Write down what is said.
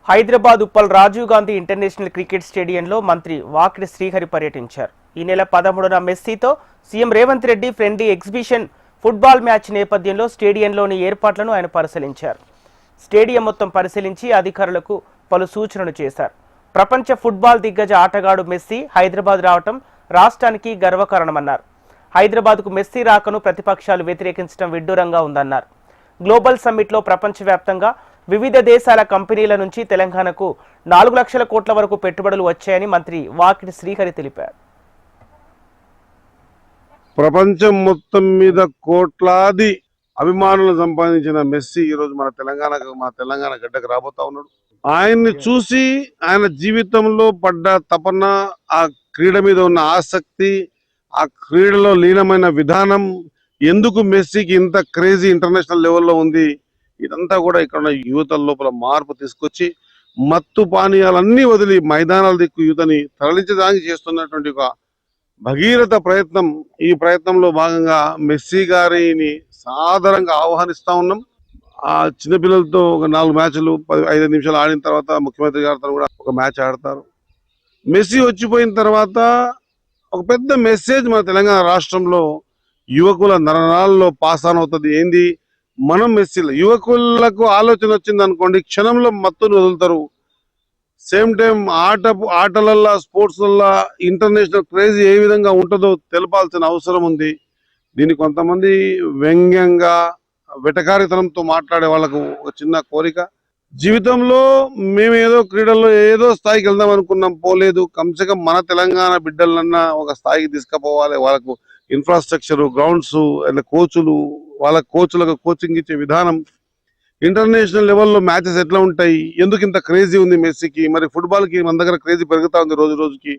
Hyderabad Uppal Rajiv Gandhi international cricket స్టేడియంలో మంత్రి వాకిడి శ్రీహరి పర్యటించారు. ఈ నెల 13న మెస్సీతో CM Revanth Reddy friendly exhibition football match నేపథ్యంలో స్టేడియంలోని ఏర్పాట్లను ఆయన పరిశీలించారు. స్టేడియం మొత్తం పరిశీలించి అధికారులకు పలు సూచనలు చేశారు. ప్రపంచ ఫుట్బాల్ దిగ్గజ ఆటగాడు మెస్సీ హైదరాబాద్ రావటం రాష్ట్రానికి గర్వకారణమన్నారు. హైదరాబాద్కు మెస్సీ రాకను ప్రతిపక్షాలు వ్యతిరేకించడం విడ్డూరంగా ఉందన్నారు. గ్లోబల్ సమ్మిట్లో ప్రపంచవ్యాప్తంగా వివిధ దేశాల కంపెనీల నుంచి తెలంగాణకు 4 లక్షల కోట్ల వరకు పెట్టుబడులు వచ్చాయని మంత్రి వాకిడి శ్రీహరి తెలిపారు. ప్రపంచం మొత్తం మీద కోట్లాది అభిమానులు సంపాదించిన మెస్సీ ఈరోజు మన తెలంగాణ గడ్డకు రాబోతా ఉన్నాడు. ఆయన్ని చూసి ఆయన జీవితంలో పడ్డ తపన, ఆ క్రీడ మీద ఉన్న ఆసక్తి, ఆ క్రీడలో లీనమైన విధానం, ఎందుకు మెస్సీకి ఇంత క్రేజీ ఇంటర్నేషనల్ లెవెల్లో ఉంది, ఇదంతా కూడా ఇక్కడ ఉన్న యువత లోపల మార్పు తీసుకొచ్చి మత్తు పానీయాలన్నీ వదిలి మైదానాల దిక్కు యువతని తరలించడానికి చేస్తున్నటువంటి ఒక భగీరథ ప్రయత్నం. ఈ ప్రయత్నంలో భాగంగా మెస్సీ గారిని సాదరంగా ఆహ్వానిస్తా ఉన్నాం. ఆ చిన్నపిల్లలతో ఒక 4 మ్యాచ్లు 5 నిమిషాలు ఆడిన తర్వాత ముఖ్యమంత్రి గారితో కూడా ఒక మ్యాచ్ ఆడతారు. మెస్సీ వచ్చిపోయిన తర్వాత ఒక పెద్ద మెసేజ్ మన తెలంగాణ రాష్ట్రంలో యువకుల నరనాల్లో పాస్ ఆన్ అవుతుంది. ఏంది, మనం మెస్సీలు యువకులకు ఆలోచన వచ్చింది అనుకోండి, క్షణంలో మత్తును వదులుతారు. సేమ్ టైం ఆటలల్లో స్పోర్ట్స్లల్లో ఇంటర్నేషనల్ క్రేజ్ ఏ విధంగా ఉంటుందో తెలపాల్సిన అవసరం ఉంది. దీన్ని కొంతమంది వ్యంగ్యంగా వెటకారితనంతో మాట్లాడే వాళ్ళకు ఒక చిన్న కోరిక. జీవితంలో మేము ఏదో క్రీడల్లో ఏదో స్థాయికి వెళ్దాం అనుకున్నాం, పోలేదు. కమ్సే కమ్ మన తెలంగాణ బిడ్డలన్నా ఒక స్థాయికి తీసుకుపోవాలి. వాళ్ళకు ఇన్ఫ్రాస్ట్రక్చర్, గ్రౌండ్స్, కోచులు, వాళ్ళ కోచ్లకు కోచింగ్ ఇచ్చే విధానం, ఇంటర్నేషనల్ లెవెల్లో మ్యాచెస్ ఎట్లా ఉంటాయి, ఎందుకు ఇంత క్రేజీ ఉంది మెస్సీకి, మరి ఫుట్బాల్కి మన దగ్గర క్రేజీ పెరుగుతా ఉంది రోజు రోజుకి.